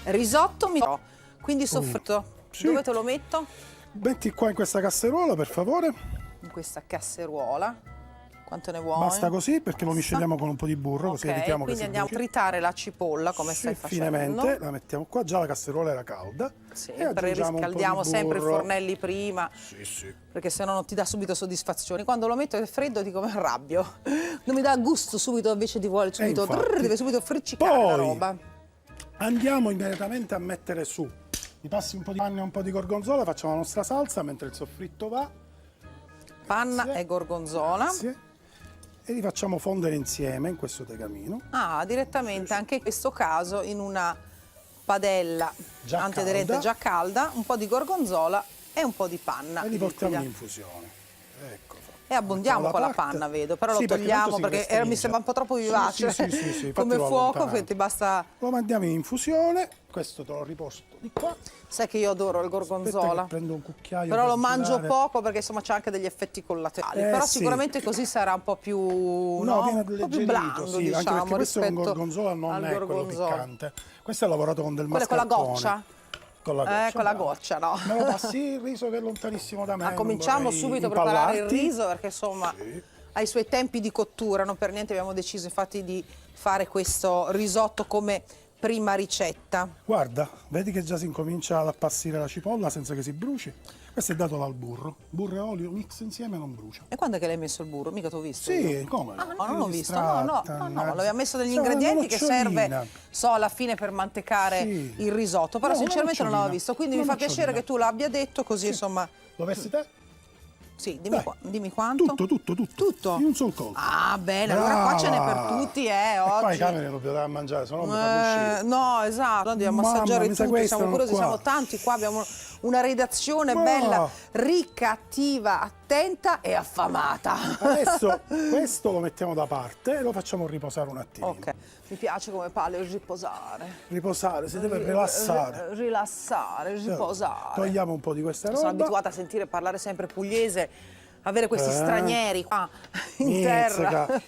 risotto, quindi soffritto. Sì. Dove te lo metto? Metti qua in questa casseruola, per favore. In questa casseruola. Quanto ne vuoi? Basta così, perché lo misceliamo con un po' di burro, così evitiamo che quindi si andiamo a bruci. tritare la cipolla, come Sì, stai facendo. finemente, la mettiamo qua, già la casseruola era calda. Sì, E aggiungiamo un po' di riscaldiamo sempre i burro. fornelli prima, Sì, sì. perché sennò non ti dà subito soddisfazione. Quando lo metto è freddo dico mi arrabbio, non mi dà gusto subito, invece ti vuole subito, infatti. deve subito friccicare la Poi roba. andiamo immediatamente a mettere su. Mi passi un po' di panna e un po' di gorgonzola, facciamo la nostra salsa mentre il soffritto va. Panna Grazie. e gorgonzola. Grazie. E li facciamo fondere insieme in questo tegamino. Ah, direttamente, anche in questo caso in una padella Già antiaderente calda. già calda, un po' di gorgonzola e un po' di panna. E li portiamo in liquida. infusione. Ecco. E abbondiamo Mettiamo con da la parte. panna, vedo, però Sì, lo perché togliamo tanto si perché restringe. mi sembra un po' troppo vivace Sì, infatti come l'ho fuoco, allontanato. quindi basta. Lo mandiamo in infusione, questo te lo riposto di qua. Sai che io adoro il Aspetta gorgonzola, che prendo un cucchiaio. però per lo mangio girare. poco perché insomma c'ha anche degli effetti collaterali, però sì. sicuramente così sarà un po' più, No, viene un po' più alleggerito, blando, sì, diciamo, anche perché questo è un rispetto gorgonzola, non al è quello gorgonzola. piccante. Questo è lavorato con del Quello è con la mascarpone. goccia? Con la goccia. Con la brava. goccia, no. Me lo passi il riso che è lontanissimo da me. Ma non cominciamo vorrei subito a preparare il impallarti. riso perché insomma Sì. ha i suoi tempi di cottura, non per niente abbiamo deciso infatti di fare questo risotto come prima ricetta. Guarda, vedi che già si incomincia ad appassire la cipolla senza che si bruci? Questo è dato dal burro. Burro e olio mix insieme non brucia. E quando è che l'hai messo il burro? Mica t'ho visto. Sì, io. come no? Ah, no, non l'ho visto. Distratta, No, l'abbiamo messo degli C'è una ingredienti che nocciolina. serve, so, alla fine per mantecare Sì. il risotto, però No, una sinceramente non l'avevo nocciolina. visto, quindi mi Una fa piacere nocciolina. che tu l'abbia detto, così insomma. Lo versi te? Sì, Dai. dimmi quanto. Tutto. Tutto? In un sol colpo. Ah, bene, allora qua ce n'è per Brava. tutti, E qua i oggi. cameri non potevano mangiare, se no mi fanno uscire. No, esatto, andiamo a Mamma, assaggiare mi sa tutti, questi siamo erano curiosi, qua. siamo tanti qua, abbiamo una redazione Ma- bella, ricca, attiva, attenta e affamata. Adesso questo lo mettiamo da parte e lo facciamo riposare un attimino. Ok, mi piace come parli, riposare. Riposare, si deve rilassare. Rilassare, riposare. Togliamo un po' di questa roba. Sono abituata a sentire parlare sempre pugliese, avere questi stranieri qua in Mizzica. terra,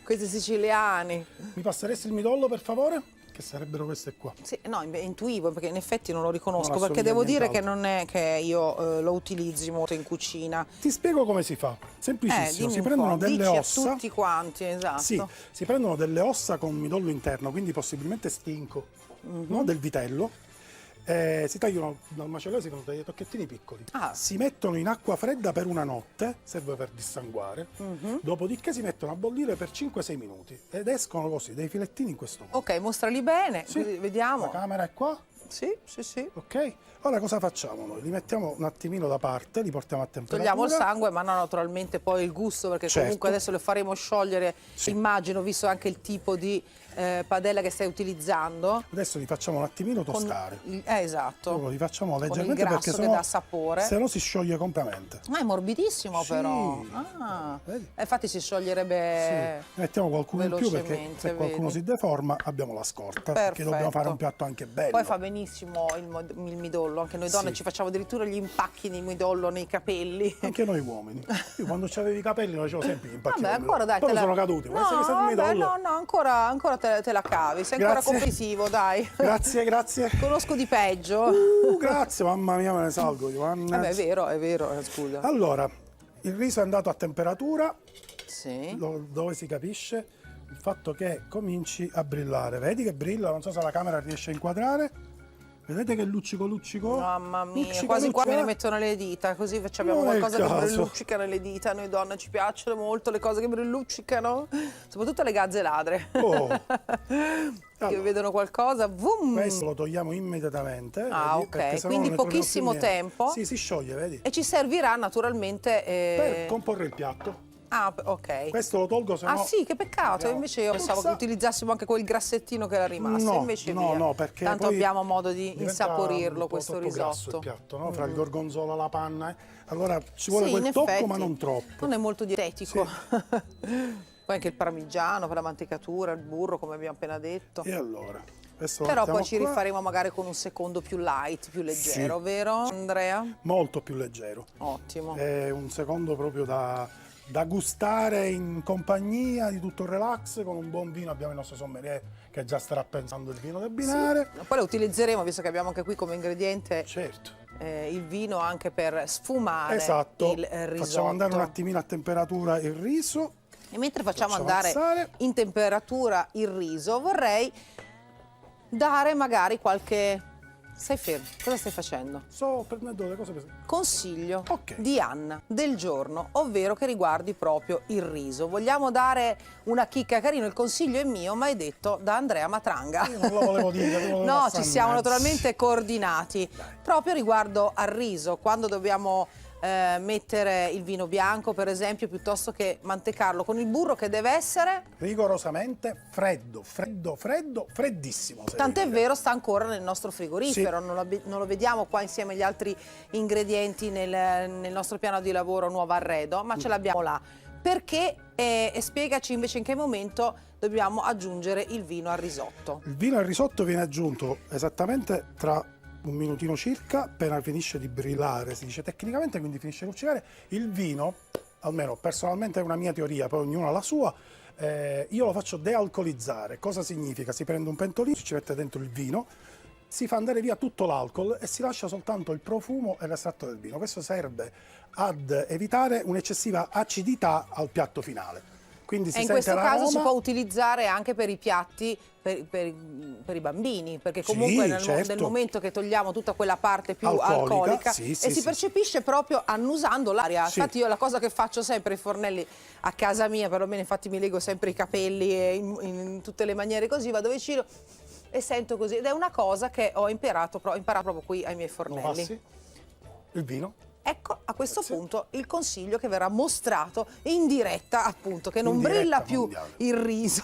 questi siciliani. Mi passeresti il midollo, per favore? Che sarebbero queste qua. Sì, no, intuivo perché in effetti non lo riconosco, Non perché assomiglia devo a dire che nient'altro. non è che io lo utilizzi molto in cucina. Ti spiego come si fa. Semplicissimo. Dimmi Si un prendono po', delle dici ossa. a tutti quanti, esatto. Sì, si prendono delle ossa con midollo interno, quindi possibilmente stinco, no? Del vitello. Si tagliano dal macellaio, si fanno dei tocchettini piccoli. Ah. Si mettono in acqua fredda per una notte, serve per dissanguare. Dopodiché si mettono a bollire per 5-6 minuti ed escono così, dei filettini in questo modo. Ok, mostrali bene, Sì. così vediamo. La camera è qua, Sì, sì, sì. ok? Ora cosa facciamo noi? Li mettiamo un attimino da parte, li portiamo a temperatura. Togliamo il sangue, ma no, naturalmente poi il gusto, perché Certo. comunque adesso lo faremo sciogliere, Sì. immagino, visto anche il tipo di padella che stai utilizzando. Adesso li facciamo un attimino Con tostare. esatto. Proprio li facciamo Con il leggermente grasso perché che sennò, dà sapore. se no si scioglie completamente. Ma è morbidissimo Sì. però. Ah. Vedi? Infatti si scioglierebbe. Sì. Mettiamo qualcuno in più perché velocemente, se qualcuno vedi? si deforma abbiamo la scorta, perché dobbiamo fare Perfetto. un piatto anche bello. Poi fa benissimo il midollo, anche noi donne Sì. ci facciamo addirittura gli impacchi di midollo nei capelli. Anche noi uomini. Io quando avevo i capelli non facevo sempre gli impacchi. Vabbè, con ancora dai, poi te mi la... sono caduti. No, Può essere che stato il vabbè, midollo. no, ancora te la cavi, sei ancora Grazie. competitivo, dai. Grazie. Conosco di peggio. Grazie, mamma mia, me ne salgo io. Vabbè, è vero, scusa. Allora, il riso è andato a temperatura, Sì. dove si capisce il fatto che cominci a brillare. Vedi che brilla? Non so se la camera riesce a inquadrare. Vedete che luccico? Mamma mia, Luccica, quasi qua me ne luccica. mettono le dita, così abbiamo Non è il qualcosa che caso. brilluccica nelle dita. Noi donne ci piacciono molto le cose che brilluccicano, soprattutto le gazze ladre. Oh. Che Allora. vedono qualcosa, vum! Questo lo togliamo immediatamente. Ah, vedi? ok. Perché sennò Quindi non ne troviamo pochissimo più niente. tempo. Sì, si scioglie, vedi? E ci servirà naturalmente... Per comporre il piatto. Ah, ok. Questo lo tolgo, se no... Ah sì, che peccato, abbiamo- invece io pensavo che Puzza. utilizzassimo anche quel grassettino che era rimasto, No, invece no, via. no, perché tanto poi abbiamo modo di diventa insaporirlo un po' questo troppo grasso risotto. il piatto, no? Fra il gorgonzola, la panna, allora ci vuole Sì, quel in tocco, effetti, ma non troppo. non è molto dietetico. Poi anche il parmigiano per la mantecatura, il burro, come abbiamo appena detto. E allora, adesso lo Però mettiamo poi ci qua. rifaremo magari con un secondo più light, più leggero, Sì. vero Andrea? Molto più leggero. Ottimo. È un secondo proprio da da gustare in compagnia di tutto il relax con un buon vino. Abbiamo il nostro sommelier che già starà pensando il vino da abbinare. Sì. Poi lo utilizzeremo, visto che abbiamo anche qui come ingrediente Certo. il vino, anche per sfumare Esatto. il risotto. Facciamo andare un attimino a temperatura il riso. E mentre facciamo andare avanzare. in temperatura il riso, vorrei dare magari qualche... Stai fermo, cosa stai facendo? Sto prendendo le cose per... Consiglio Ok. di Anna del giorno, ovvero che riguardi proprio il riso. Vogliamo dare una chicca carino, il consiglio è mio, ma è detto da Andrea Matranga. Io non lo volevo dire, lo volevo No, passare ci siamo in mezzo. naturalmente coordinati. Proprio riguardo al riso, quando dobbiamo mettere il vino bianco, per esempio, piuttosto che mantecarlo con il burro, che deve essere... Rigorosamente freddo, freddissimo. se Tant'è devi vero, sta ancora nel nostro frigorifero, Sì. non lo vediamo qua insieme agli altri ingredienti nel nostro piano di lavoro nuovo arredo, ma ce l'abbiamo là. Perché? E spiegaci invece in che momento dobbiamo aggiungere il vino al risotto. Il vino al risotto viene aggiunto esattamente tra un minutino circa, appena finisce di brillare, si dice tecnicamente, quindi finisce di lucicare. Il vino, almeno personalmente è una mia teoria, poi ognuno ha la sua, io lo faccio dealcolizzare. Cosa significa? Si prende un pentolino, ci mette dentro il vino, si fa andare via tutto l'alcol e si lascia soltanto il profumo e l'estratto del vino. Questo serve ad evitare un'eccessiva acidità al piatto finale. Quindi si E in sente questo caso l'aroma. si può utilizzare anche per i piatti per i bambini, perché comunque Sì, nel certo. momento che togliamo tutta quella parte più Alcolica, alcolica sì, e sì, si sì. percepisce proprio annusando l'aria. Sì. Infatti io la cosa che faccio sempre ai fornelli a casa mia, perlomeno infatti mi lego sempre i capelli e in tutte le maniere così, vado vicino e sento così. Ed è una cosa che ho imparato proprio qui ai miei Lo fornelli. passi? Il vino? Ecco, a questo Grazie. punto il consiglio che verrà mostrato in diretta, appunto, che non In diretta brilla più mondiale. il riso.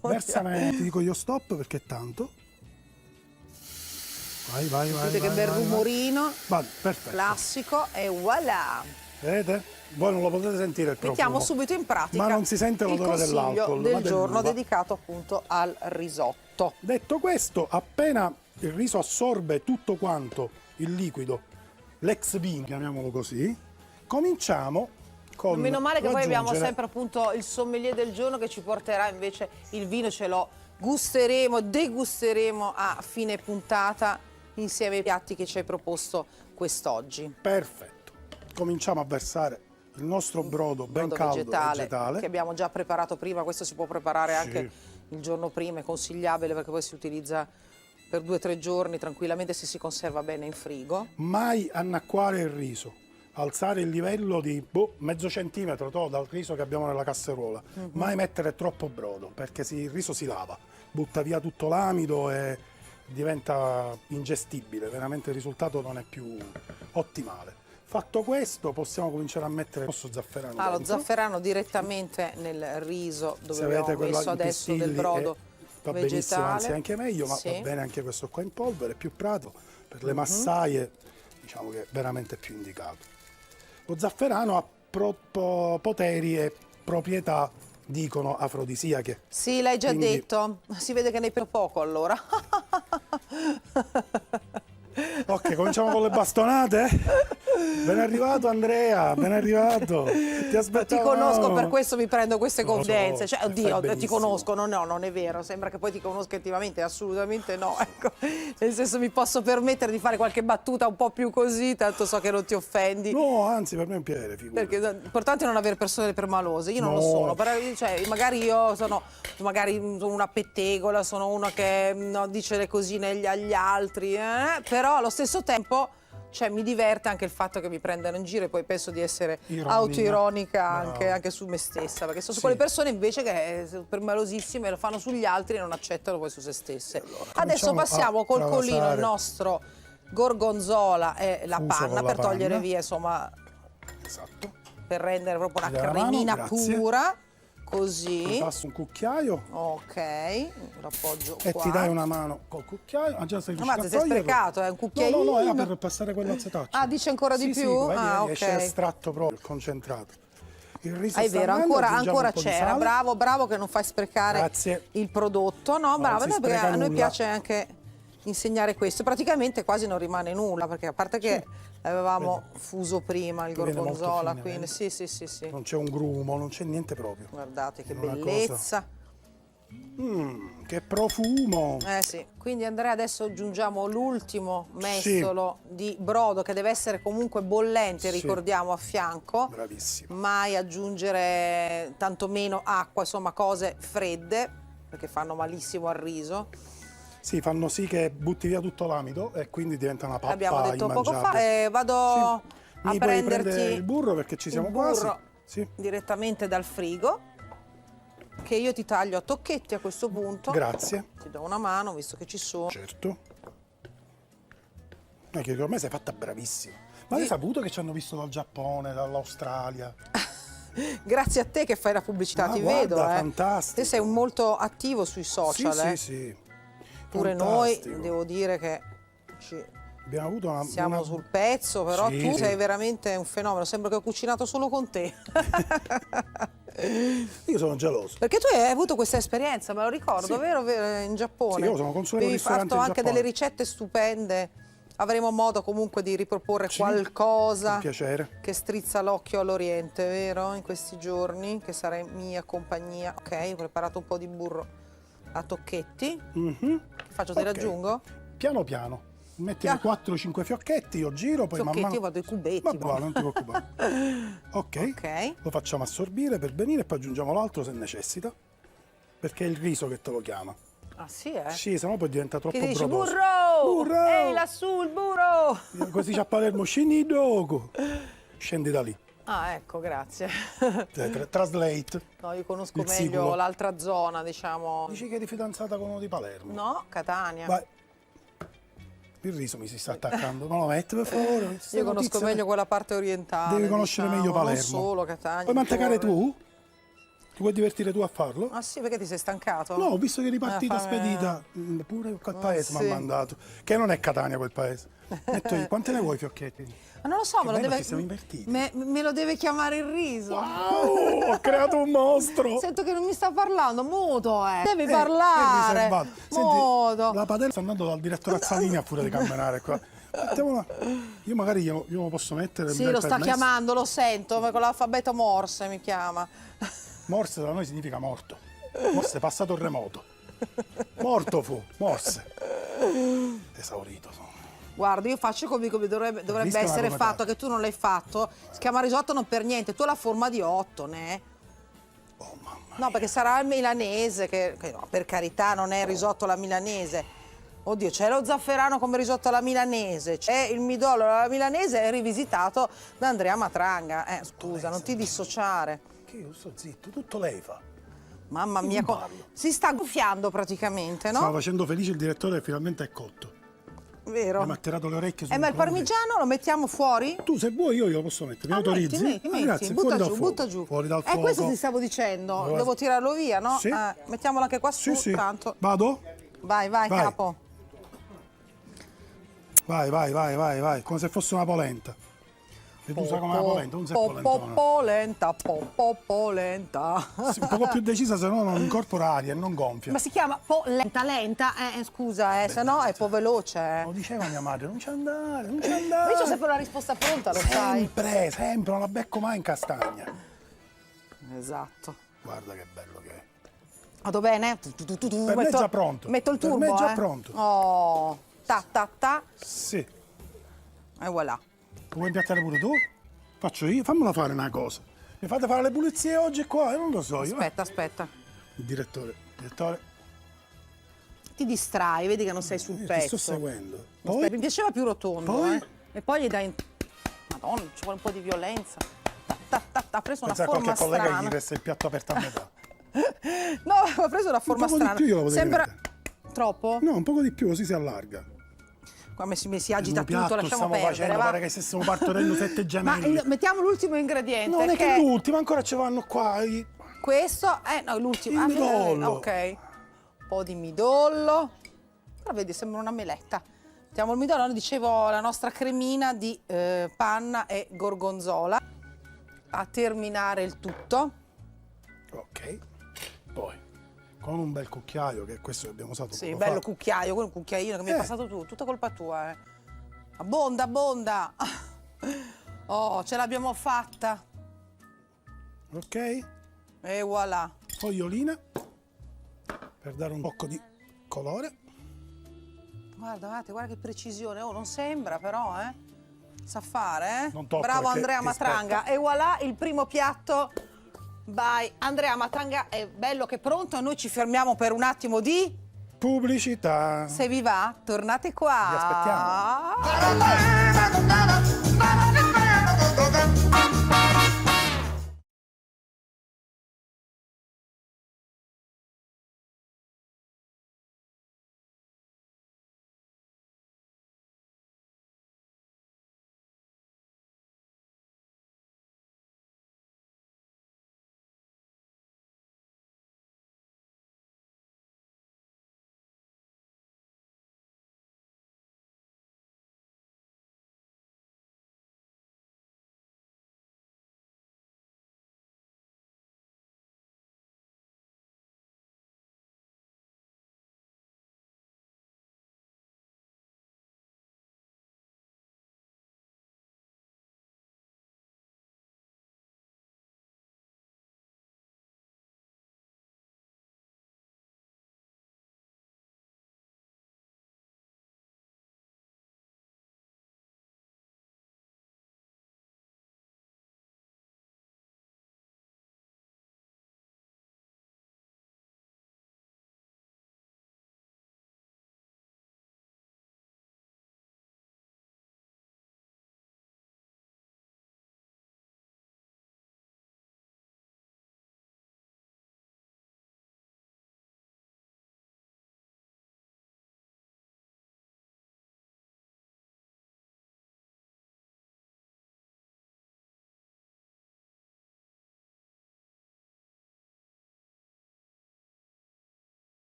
Versane, ti dico io stop perché è tanto. Vai. Vedete che bel rumorino, Vale, perfetto. classico, e voilà. Vedete? Voi non lo potete sentire il profumo. Mettiamo subito in pratica Ma non si sente l'odore il dell'alcol, consiglio ma del giorno dell'uva. dedicato appunto al risotto. Detto questo, appena il riso assorbe tutto quanto il liquido, l'ex vino, chiamiamolo così, cominciamo con Meno male che poi abbiamo raggiungere- sempre appunto il sommelier del giorno che ci porterà invece il vino, ce lo gusteremo, degusteremo a fine puntata insieme ai piatti che ci hai proposto quest'oggi. Perfetto. Cominciamo a versare il nostro brodo ben Brodo caldo vegetale che abbiamo già preparato prima, questo si può preparare Sì. anche il giorno prima, è consigliabile perché poi si utilizza per 2 o 3 giorni tranquillamente se si conserva bene in frigo. Mai annacquare il riso, alzare il livello di mezzo centimetro dal riso che abbiamo nella casseruola. Mai mettere troppo brodo perché il riso si lava, butta via tutto l'amido e diventa ingestibile, veramente il risultato non è più ottimale. Fatto questo possiamo cominciare a mettere il nostro zafferano Lo dentro. zafferano direttamente nel riso dove Se avete abbiamo quella messo in adesso del pistilli, brodo va benissimo, vegetale. anzi anche meglio, ma Sì. va bene anche questo qua in polvere, è più pratico per le massaie, diciamo che è veramente più indicato. Lo zafferano ha poteri e proprietà, dicono, afrodisiache. Sì, l'hai già Quindi- detto, si vede che ne hai preso poco allora. Ok, cominciamo con le bastonate? Ben arrivato Andrea, ben arrivato. Ti aspettavo. Ti conosco, per questo mi prendo queste Lo so, confidenze. Cioè, fai oddio, ti benissimo. conosco, no, non è vero. Sembra che poi ti conosca attivamente, assolutamente no. Ecco, nel senso mi posso permettere di fare qualche battuta un po' più così, tanto so che non ti offendi. No, anzi, per me è un piacere, figurati. Perché l'importante è non avere persone permalose, io non lo No. sono, cioè, magari io sono una pettegola, sono una che dice le cosine agli altri, però allo stesso tempo mi diverte anche il fatto che mi prendano in giro e poi penso di essere Ironica. autoironica Bravo. anche su me stessa, perché sono Sì. quelle persone invece che sono permalosissime e lo fanno sugli altri e non accettano poi su se stesse. Adesso cominciamo passiamo a col colino travasare. il nostro gorgonzola e la Fuso panna con la per togliere panna. via, insomma, Esatto. per rendere proprio una Dai la mano, cremina grazie. pura, Ti così. passo un cucchiaio Ok, lo appoggio e qua. ti dai una mano col cucchiaio. Ah, già sei No, riuscito ma a ti sei toglierlo? sprecato, è un cucchiaino. No, era per passare quello al setaccio. Ah, dice ancora di Sì, più? Sì, vedi, Ah, esce ok. estratto proprio, il concentrato. Il riso Ah, è sta vero, andando, ancora aggiungiamo un po' di c'era. sale. Bravo che non fai sprecare Grazie. il prodotto. No, Non bravo, si perché spreca a noi nulla. piace anche insegnare questo. Praticamente quasi non rimane nulla, perché a parte che l'avevamo fuso prima il Viene molto gorgonzola, fine, quindi vedi? sì. Non c'è un grumo, non c'è niente proprio. Guardate che È una bellezza. Che profumo! Eh sì, quindi Andrea adesso aggiungiamo l'ultimo mestolo di brodo che deve essere comunque bollente, Sì. ricordiamo, a fianco. Bravissimo. Mai aggiungere tantomeno acqua, insomma cose fredde, perché fanno malissimo al riso. Sì, fanno sì che butti via tutto l'amido e quindi diventa una pappa Abbiamo detto poco fa, immangiabile. vado Sì. a Mi puoi prenderti prendere il burro perché ci siamo il quasi. burro Sì. direttamente dal frigo, che io ti taglio a tocchetti a questo punto. Grazie. Ti do una mano, visto che ci sono. Certo. Che ormai sei fatta bravissima. Ma hai saputo che ci hanno visto dal Giappone, dall'Australia? Grazie a te che fai la pubblicità, Ma ti guarda, vedo. fantastico. Te sei molto attivo sui social, Sì, sì. Pure Fantastico. noi, devo dire che Abbiamo avuto siamo sul pezzo, però Sì, tu sì. sei veramente un fenomeno, sembra che ho cucinato solo con te. Io sono geloso. Perché tu hai avuto questa esperienza, me lo ricordo, Sì. vero, in Giappone? Sì, io sono consulente Avevi ristorante fatto in anche Giappone. delle ricette stupende. Avremo modo comunque di riproporre Sì, qualcosa con piacere. che strizza l'occhio all'Oriente, vero? In questi giorni, che sarà in mia compagnia. Ok, ho preparato un po' di burro a tocchetti. Che faccio, te Ok. raggiungo? Piano piano. Mettimi 4-5 fiocchetti, io giro, poi man Fiocchetti, mano... io vado ai cubetti. Ma buono, non ti preoccupare. Ok. Ok. Lo facciamo assorbire per venire e poi aggiungiamo l'altro se necessita. Perché è il riso che te lo chiama. Ah sì, eh? Sì, sennò poi diventa troppo Che dici, brodoso. burro! Burro! Ehi, lassù il burro! Così c'è a Palermo, scendi dopo. Scendi da lì. Ah, ecco, grazie. Translate. No, io conosco Il meglio siculo. l'altra zona, diciamo. Dici che eri fidanzata con uno di Palermo. No, Catania. Vai. Il riso mi si sta attaccando. Ma lo metti per favore? Queste Io conosco notizie- meglio quella parte orientale. Devi conoscere diciamo, meglio Palermo. Non solo Catania. Vuoi mantecare Torre. tu? Ti vuoi divertire tu a farlo? Ah sì, perché ti sei stancato? No, ho visto che eri partita fammi- spedita. Pure quel paese mi sì. ha mandato. Che non è Catania quel paese. Metto io, quante ne vuoi fiocchetti? Ma non lo so, me lo bello, deve. ci siamo invertiti. Me lo deve chiamare il riso. Wow, ho creato un mostro! Sento che non mi sta parlando, muto, Devi Che parlare. riservato. Senti, Muto. la padella sta andando dal direttore Azzalini a furia di camminare qua. Mettiamola. Io magari glielo posso mettere. Sì, mi dai lo il sta permesso? chiamando, lo sento, con l'alfabeto Morse mi chiama. Morse da noi significa morto. Morse è passato il remoto. Morto fu, morse. Esaurito sono. Guarda, io faccio come dovrebbe Capiscono essere come fatto, fare. che tu non l'hai fatto. Si chiama risotto non per niente, tu hai la forma di 8, né? Oh mamma. No, perché sarà il milanese, che no, per carità non è il risotto alla milanese. Oddio, c'è lo zafferano come risotto alla milanese, c'è il midollo alla milanese, è rivisitato da Andrea Matranga. Scusa, non ti dissociare. Che io sto zitto, tutto lei fa. Mamma Io mia, non parlo. si sta gonfiando praticamente, Stava no? facendo felice il direttore che finalmente è cotto. Vero? Mi ha tirato le orecchie su Ma il parmigiano lo mettiamo fuori? Tu se vuoi io glielo posso mettere, mi Ah, autorizzi? metti, Ah, grazie, butta fuori dal giù, fuoco. butta giù. Fuori dal fuoco. Questo ti stavo dicendo, Allora- devo tirarlo via, no? Sì. Mettiamolo anche qua su, Sì, sì. tanto. Vado? Vai, Vai. capo. Vai, come se fosse una polenta. E tu sai come una polenta, non sei polentona. Polenta, polenta. Sì, un po' più decisa, se no non incorpora aria e non gonfia. Ma si chiama lenta, scusa, se no è po' veloce. Lo diceva mia madre, non c'è andare, non c'è Ma andare. io ho sempre la risposta pronta, lo sai. Sempre, non la becco mai in castagna. Esatto. Guarda che bello che è. Vado bene? Per me è già pronto. Metto il Per turbo, me è già pronto. Oh, ta. Sì. E voilà. Lo vuoi impiattare pure tu? Faccio io? Fammela fare una cosa. Mi fate fare le pulizie oggi qua? Io non lo so. Io. Aspetta. Il direttore, Ti distrai, vedi che non sei sul ti pezzo. sto seguendo. Aspetta, Poi, mi piaceva più rotondo, Poi? E poi gli dai. Madonna, ci vuole un po' di violenza. Ha preso una pensa a forma qualche collega strana. gli resta il piatto aperto a metà. No, ha preso una forma poco di strana. più glielo potevi Sembra mettere. troppo? No, un poco di più, così si allarga. Qua mi si agita Il tutto, piatto lasciamo stiamo perdere. facendo, Va. pare che stessimo partorendo 7 Ma gemelli. mettiamo l'ultimo ingrediente. Non è che che l'ultimo, ancora ci vanno qua. questo no, l'ultimo. Il midollo. Ok. Un po' di midollo. Però vedi, sembra una meletta. Mettiamo il midollo, noi dicevo la nostra cremina di panna e gorgonzola. A terminare il tutto. Ok. Poi con un bel cucchiaio, che è questo che abbiamo usato Sì, poco bello fa. cucchiaio, quel cucchiaino che mi hai passato tu, tutta colpa tua, Abbonda, abbonda. Oh, ce l'abbiamo fatta. Ok? E voilà. Fogliolina per dare un po' di colore. Guarda che precisione. Oh, non sembra però, Sa fare, Non tocco Bravo perché Andrea ti Matranga. E voilà, il primo piatto by Andrea Matranga. È bello che è pronto. Noi ci fermiamo per un attimo di... Pubblicità. Se vi va, tornate qua. Vi aspettiamo.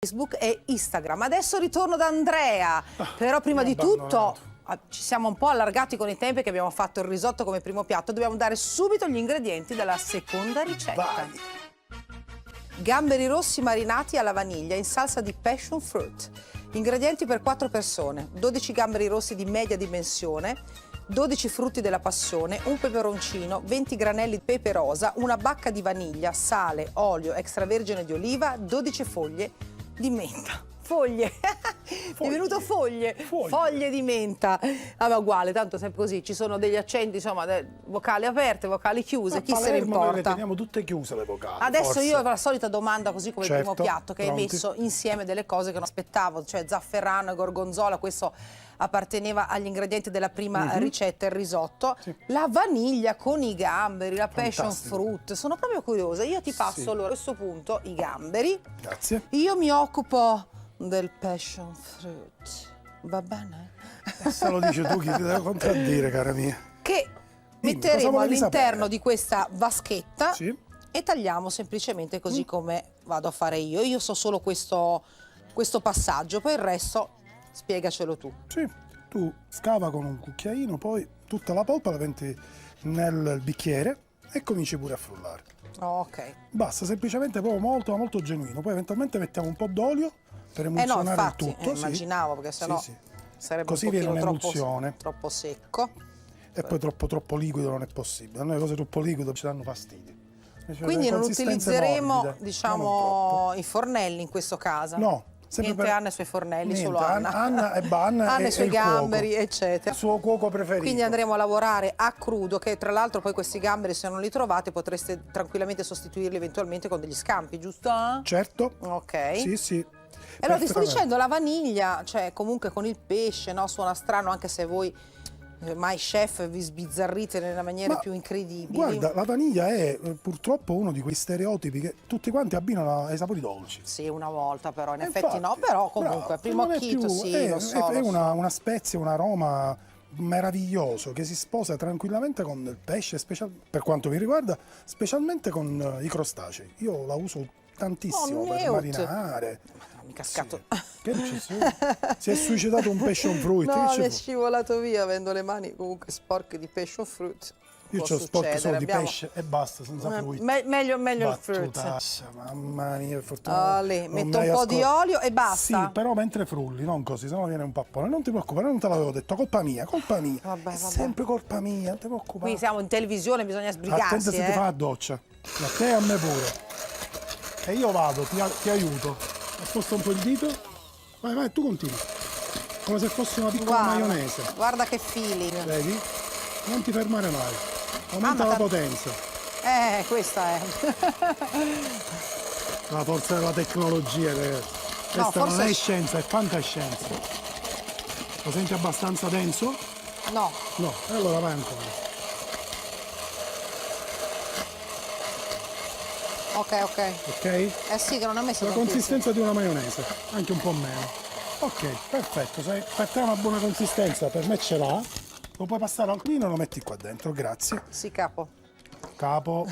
Facebook e Instagram. Adesso ritorno da Andrea, però prima di tutto ci siamo un po' allargati con i tempi che abbiamo fatto il risotto come primo piatto, dobbiamo dare subito gli ingredienti della seconda ricetta. Vai. Gamberi rossi marinati alla vaniglia in salsa di passion fruit. Ingredienti per 4 persone: 12 gamberi rossi di media dimensione, 12 frutti della passione, un peperoncino, 20 granelli di pepe rosa, una bacca di vaniglia, sale, olio extravergine di oliva, 12 foglie di menta. Foglie, è venuto foglie. Foglie di menta. Vabbè, uguale, tanto sempre così, ci sono degli accenti, insomma, vocali aperte, vocali chiuse, A chi se ne Palermo noi le importa. teniamo tutte chiuse le vocali. Adesso forse. io ho la solita domanda, così come il primo Certo, piatto, che hai pronti? messo insieme delle cose che non aspettavo, cioè zafferano e gorgonzola, questo apparteneva agli ingredienti della prima ricetta, il risotto. Sì. La vaniglia con i gamberi, la passion Fantastico. fruit, sono proprio curiosa. Io ti passo Sì. allora a questo punto i gamberi. Grazie. Io mi occupo del passion fruit, va bene? Se lo dici tu, chi ti deve contraddire, cara mia? Che Dimmi, cosa metteremo volevi all'interno sapere? di questa vaschetta. Sì. E tagliamo semplicemente così come vado a fare io. Io so solo questo passaggio, poi il resto spiegacelo tu. Sì, tu scava con un cucchiaino, poi tutta la polpa la metti nel bicchiere e cominci pure a frullare. Ok. Basta, semplicemente proprio molto, molto genuino. Poi eventualmente mettiamo un po' d'olio per No, emulsionare infatti, il tutto. sì. immaginavo, perché sennò Sì, sì. sarebbe Così un viene pochino un'emulsione. troppo secco. E poi troppo liquido non è possibile. A noi le cose troppo liquido ci danno fastidio. Invece Quindi le non consistenze utilizzeremo, morbide, ma non diciamo, i fornelli in questo caso. No, sempre Niente Anna e i suoi fornelli, Niente, solo Anna. Anna e Anna e e i suoi il gamberi, cuoco. eccetera. Il suo cuoco preferito. Quindi andremo a lavorare a crudo, che tra l'altro poi questi gamberi, se non li trovate, potreste tranquillamente sostituirli eventualmente con degli scampi, giusto? Certo. Ok. Sì, sì. E allora ti sto Perfettamente. dicendo, la vaniglia, cioè comunque con il pesce, no? Suona strano, anche se voi mai chef vi sbizzarrite nelle maniere Ma, più incredibili. Guarda, la vaniglia è purtroppo uno di quei stereotipi che tutti quanti abbinano ai sapori dolci. Sì, una volta però, in E effetti no, infatti, però comunque, bravo, primo non è acchito, più- sì, è, lo so. è lo so. una spezia, un aroma meraviglioso che si sposa tranquillamente con il pesce, per quanto mi riguarda, specialmente con i crostacei. Io la uso tantissimo per neut. marinare. No, mi è cascato. Sì. Che dici? Si è suicidato un passion fruit. No, che mi ci è fu? scivolato via, avendo le mani comunque sporche di passion fruit. Io può c'ho sport succedere. solo di Abbiamo- pesce e basta, senza fruit. meglio il fruit. Battutaccia, mamma mia, per fortuna. Lì, non metto mi un po' hai di olio e basta. Sì, però mentre frulli, non così, sennò viene un pappone. Non ti preoccupare, non te l'avevo detto, colpa mia, colpa mia. Vabbè. È sempre colpa mia, non ti preoccupare. Qui siamo in televisione, bisogna sbrigarsi. Attenta se ti fa la doccia. A te e a me pure. E io vado, ti aiuto. Sposta un po' il dito. Vai, tu continui. Come se fosse una piccola maionese. Guarda che feeling. Vedi? Non ti fermare mai. Aumenta ma la ta- potenza. Questa è. La forza della tecnologia. Questa non forse- è scienza, è fantascienza. Lo senti abbastanza denso? No, No, e allora vai ancora. ok. Ok? Eh sì, che non è messo La tantissimo. consistenza di una maionese, anche un po' meno. Ok, perfetto, per te è una buona consistenza, per me ce l'ha. Lo puoi passare al vino e lo metti qua dentro, grazie. Sì, capo. Capo,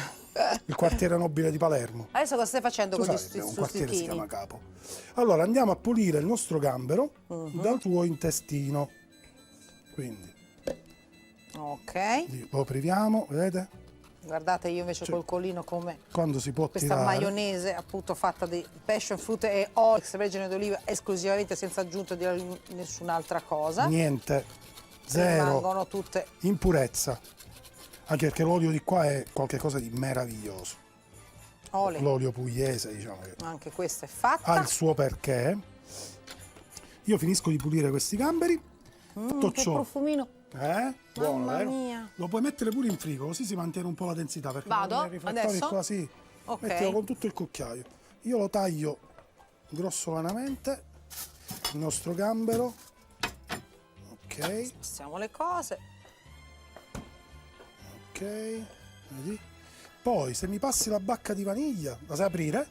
il quartiere nobile di Palermo. Adesso cosa stai facendo Tu con gli sai che un quartiere si stuzzichini? chiama Capo. Allora andiamo a pulire il nostro gambero dal tuo intestino. Quindi Ok. lo priviamo, vedete? Guardate, io invece col colino come Quando si può questa tirare. maionese appunto fatta di passion fruit e olio extravergine d'oliva esclusivamente, senza aggiunta di nessun'altra cosa. Niente, zero Rimangono tutte. impurezza. Anche perché l'olio di qua è qualcosa di meraviglioso. Olio. L'olio pugliese, diciamo che Anche questa è fatta. ha il suo perché. Io finisco di pulire questi gamberi. Tutto Che ciò. profumino. Buono, Mamma vero? mia. Lo puoi mettere pure in frigo, così si mantiene un po' la densità. Perché Vado? nei riflettori Adesso? qua sì. Ok. Mettilo con tutto il cucchiaio. Io lo taglio grossolanamente. Il nostro gambero. Ok, Passiamo le cose. ok. Vedi? Poi se mi passi la bacca di vaniglia, la sai aprire?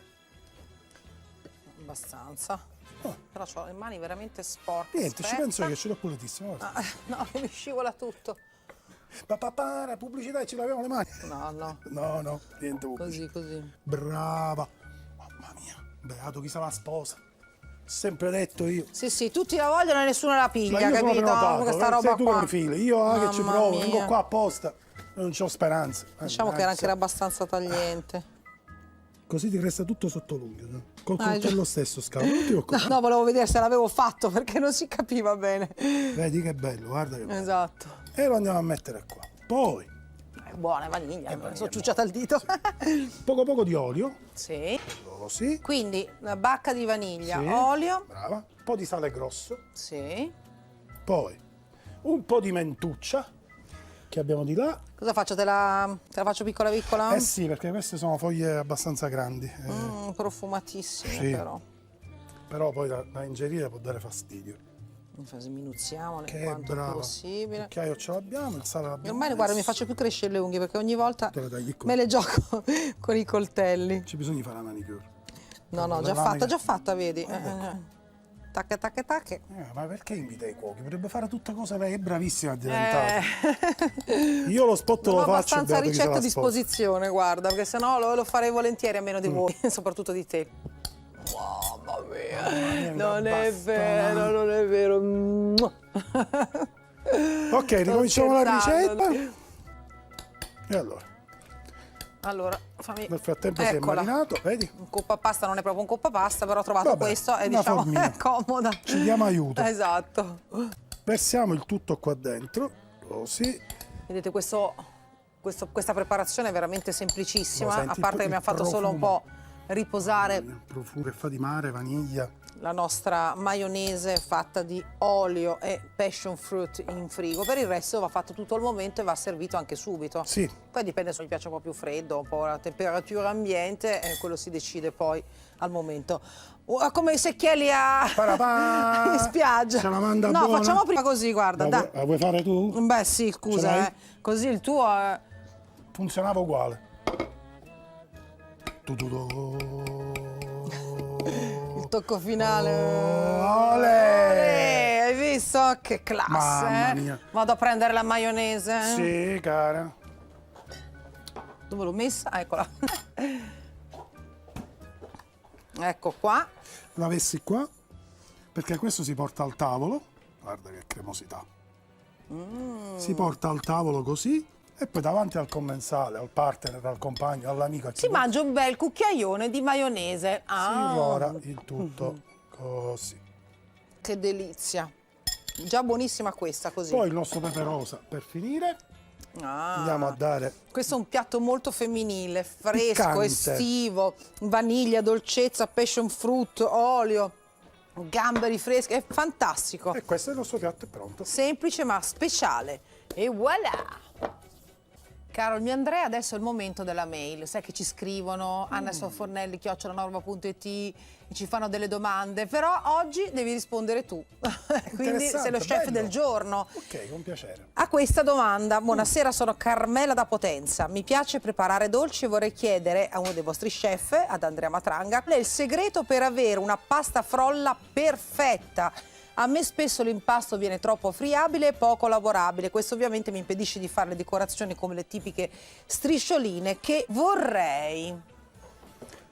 Abbastanza. Ah. Però ho le mani veramente sporche. Niente, ci Aspetta. penso io, ce l'ho pulitissimo. guarda. No, mi scivola tutto. Papà, pubblicità e ci laviamo le mani. No, No, niente pubblicità. così. Brava. Mamma mia, beato chi sa la sposa. Sempre detto io. Sì, tutti la vogliono e nessuno la piglia, Io sono capito? prenotato, Questa roba sei tu qua. che mi fili. Io che ci Mamma provo, mia. vengo qua apposta. Non c'ho speranze. Diciamo che era anche abbastanza tagliente. Così ti resta tutto sotto l'unghio. No? Col Ah, coltello stesso scavo. Non ti preoccupare. No, volevo vedere se l'avevo fatto perché non si capiva bene. Vedi che bello, guarda che bello. Esatto. E lo andiamo a mettere qua. Poi, È buona, è vaniglia, vaniglia, sono ciucciata al dito. poco di olio. Sì. Così. Quindi una bacca di vaniglia, Sì. olio. Brava. Un po' di sale grosso. Sì. Poi un po' di mentuccia che abbiamo di là. Cosa faccio? Te la faccio piccola piccola? Eh sì, perché queste sono foglie abbastanza grandi. Profumatissime Sì. però. Però poi da ingerire può dare fastidio. Sminuziamole Che quanto brava. possibile. Il cucchiaio ce l'abbiamo, il sale l'abbiamo. Ormai guarda, mi messo. faccio più crescere le unghie perché ogni volta Te le tagli qua. me le gioco con i coltelli. C'è bisogno di fare la manicure. No, già fatta, vedi. Tacche. Ma perché invita i cuochi? Potrebbe fare tutta cosa lei, è bravissima a diventare. Io lo spot Non lo ho faccio. abbastanza beato chi se ricette la a sposa. disposizione, guarda, perché sennò lo farei volentieri a meno di voi, soprattutto di te. Mamma mia, non è vero. Ok, ricominciamo la scherzando. ricetta. E Allora, fammi. nel frattempo si è Eccola. marinato, vedi? Un coppa pasta non è proprio un coppa pasta, però ho trovato Vabbè, questo e una diciamo formina. è comoda. Ci diamo aiuto. Esatto. Versiamo il tutto qua dentro, così. Vedete, questa preparazione è veramente Lo semplicissima, senti a parte che il mi ha fatto solo un profumo? po' riposare Il profumo che fa di mare, vaniglia. la nostra maionese fatta di olio e passion fruit in frigo. Per il resto va fatto tutto al momento e va servito anche subito. Sì. Poi dipende se mi piace un po' più freddo, un po' la temperatura ambiente, e quello si decide poi al momento. Come i secchielli Parapà. in spiaggia. Ce la manda no, buona? facciamo prima così, guarda. dai. La vuoi fare tu? Beh sì, Ce scusa, l'hai? così il tuo è... Funzionava uguale. il tocco finale. Olè! Hai visto? Che classe, Mamma mia. Vado a prendere la maionese. Sì, cara. Dove l'ho messa? Ah, eccola. Ecco qua. L'avessi qua, perché questo si porta al tavolo. Guarda che cremosità. Si porta al tavolo così E poi davanti al commensale, al partner, al compagno, all'amico, Si mangia un bel cucchiaione di maionese. si invora il tutto così. Che delizia. Già buonissima questa così. Poi il nostro pepe rosa per finire. Andiamo a dare... Questo è un piatto molto femminile, fresco, Piccante. estivo, vaniglia, dolcezza, passion fruit, olio, gamberi freschi, è fantastico. E questo è il nostro piatto, è pronto. Semplice ma speciale. E voilà! Caro il mio Andrea, adesso è il momento della mail. Sai che ci scrivono anna.fornelli@norma.it, ci fanno delle domande, però oggi devi rispondere tu. Quindi sei lo chef bello. del giorno. Ok, con piacere. A questa domanda, buonasera, sono Carmela da Potenza. Mi piace preparare dolci e vorrei chiedere a uno dei vostri chef, ad Andrea Matranga, qual è il segreto per avere una pasta frolla perfetta? A me spesso l'impasto viene troppo friabile e poco lavorabile. Questo ovviamente mi impedisce di fare le decorazioni come le tipiche striscioline che vorrei.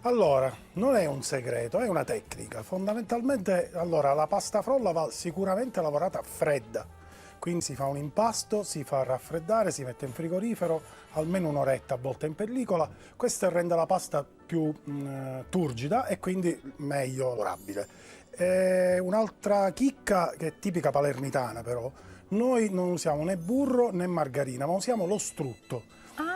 Allora, non è un segreto, è una tecnica. Fondamentalmente, allora, la pasta frolla va sicuramente lavorata fredda. Quindi si fa un impasto, si fa raffreddare, si mette in frigorifero, almeno un'oretta, a volte in pellicola. Questo rende la pasta più turgida e quindi meglio lavorabile. Un'altra chicca che è tipica palermitana però, noi non usiamo né burro né margarina, ma usiamo lo strutto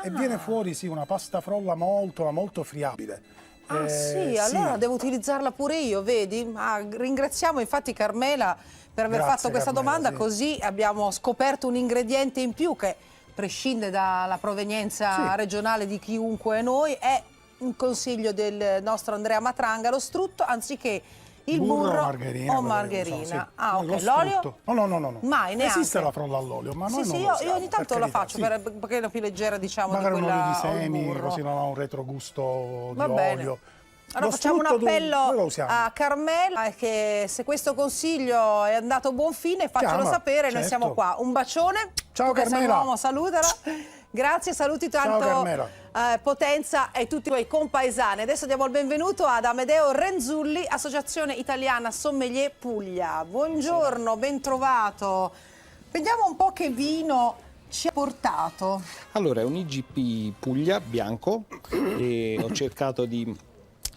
e viene fuori sì una pasta frolla molto ma molto friabile. Ah sì, allora devo utilizzarla pure io, vedi? Ringraziamo infatti Carmela per aver Grazie, fatto questa Carmela, domanda, sì. Così abbiamo scoperto un ingrediente in più che prescinde dalla provenienza Sì. regionale di chiunque noi, è un consiglio del nostro Andrea Matranga, lo strutto anziché il burro margarina, o quello che margarina. usiamo, sì. Ah, Lo ok. L'olio? strutto. No. Mai, neanche. Esiste la frolla all'olio, ma noi Sì, non sì, lo usiamo, io ogni tanto per la carità, faccio sì. perché è più leggera, diciamo, Magari di un quella olio di o il semi, burro. così non ha un retrogusto Va di bene. olio. Allora Lo facciamo un strutto noi lo appello usiamo. a Carmela che se questo consiglio è andato a buon fine faccelo Chiama, sapere, noi certo. siamo qua. Un bacione. Ciao, Tu che sei un Carmela. uomo, salutala. Grazie, saluti tanto Carmela. Potenza e tutti i tuoi compaesani. Adesso diamo il benvenuto ad Amedeo Renzulli, Associazione Italiana Sommelier Puglia. Buongiorno, ben trovato. Vediamo un po' che vino ci ha portato. Allora, è un IGP Puglia bianco e ho cercato di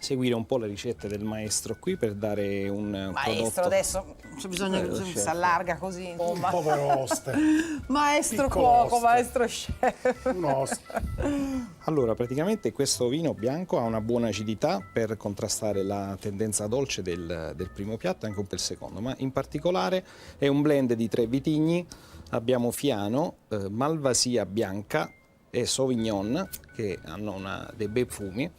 seguire un po' le ricette del maestro qui per dare un Maestro, prodotto. adesso c'è bisogno che chef. si allarga così. insomma. Povero oste. Maestro Piccolo cuoco, oste. maestro chef. Un oste. Allora, praticamente questo vino bianco ha una buona acidità per contrastare la tendenza dolce del primo piatto e anche un po' il secondo, ma in particolare è un blend di 3 vitigni. Abbiamo Fiano, Malvasia bianca e Sauvignon che hanno dei bei fumi.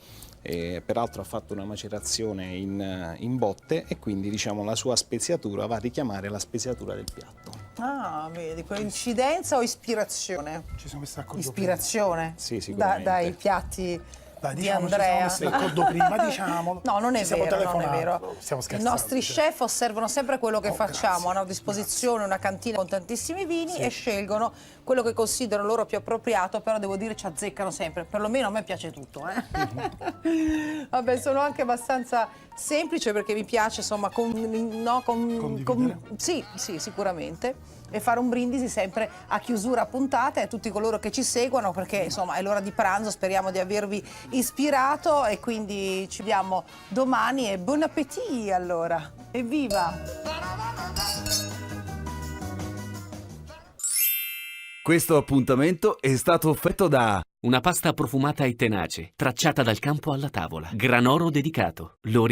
Peraltro ha fatto una macerazione in botte e quindi diciamo la sua speziatura va a richiamare la speziatura del piatto. Ah, vedi, coincidenza o ispirazione? Ci siamo messi d'accordo Ispirazione? Sì, sicuramente. Dai piatti Dai, di diciamo, Andrea. ci siamo messi d'accordo prima, diciamolo. No, non è Ci siamo vero, non è telefonati. vero. Stiamo I scherzando. nostri chef osservano sempre quello che facciamo, grazie, hanno a disposizione una cantina con tantissimi vini Sì. e scelgono quello che considerano loro più appropriato, però devo dire ci azzeccano sempre, perlomeno a me piace tutto. Vabbè, sono anche abbastanza semplice perché mi piace insomma Condividere? sì, sicuramente. E fare un brindisi sempre a chiusura puntata e a tutti coloro che ci seguono perché insomma è l'ora di pranzo, speriamo di avervi ispirato e quindi ci vediamo domani e buon appetito allora, evviva! Questo appuntamento è stato offerto da Una pasta profumata e tenace, tracciata dal campo alla tavola. Granoro dedicato. Lo